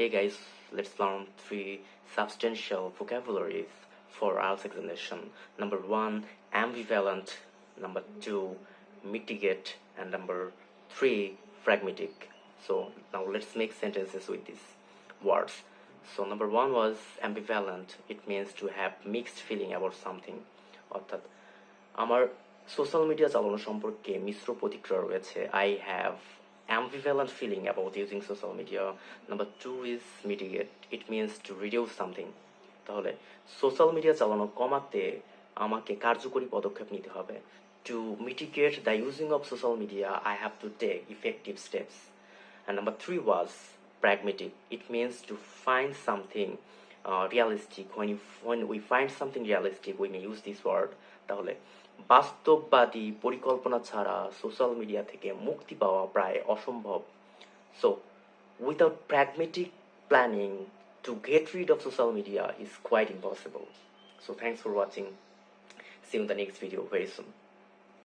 Hey guys, let's learn three substantial vocabularies for IELTS examination. Number one, ambivalent. Number two, mitigate. And number three, pragmatic. So now let's make sentences with these words. So number one was ambivalent. It means to have mixed feeling about something. অর্থাৎ আমার social media চালানো সম্পর্কে মিশ্র প্রতিক্রিয়া রয়েছে. I have ambivalent feeling about using social media. Number two is mitigate. It means to reduce something. তাহলে social media চালানো কমাতে আমাকে কার্যকরী পদক্ষেপ নিতে হবে. To mitigate the using of social media, I have to take effective steps. And number three was pragmatic. It means to find something realistic. When we find something realistic, we may use this word. তাহলে বাস্তববাদী পরিকল্পনা ছাড়া social media থেকে মুক্তি পাওয়া প্রায় অসম্ভব. So without pragmatic planning, to get rid of social media is quite impossible. So thanks for watching. See you in the next video very soon.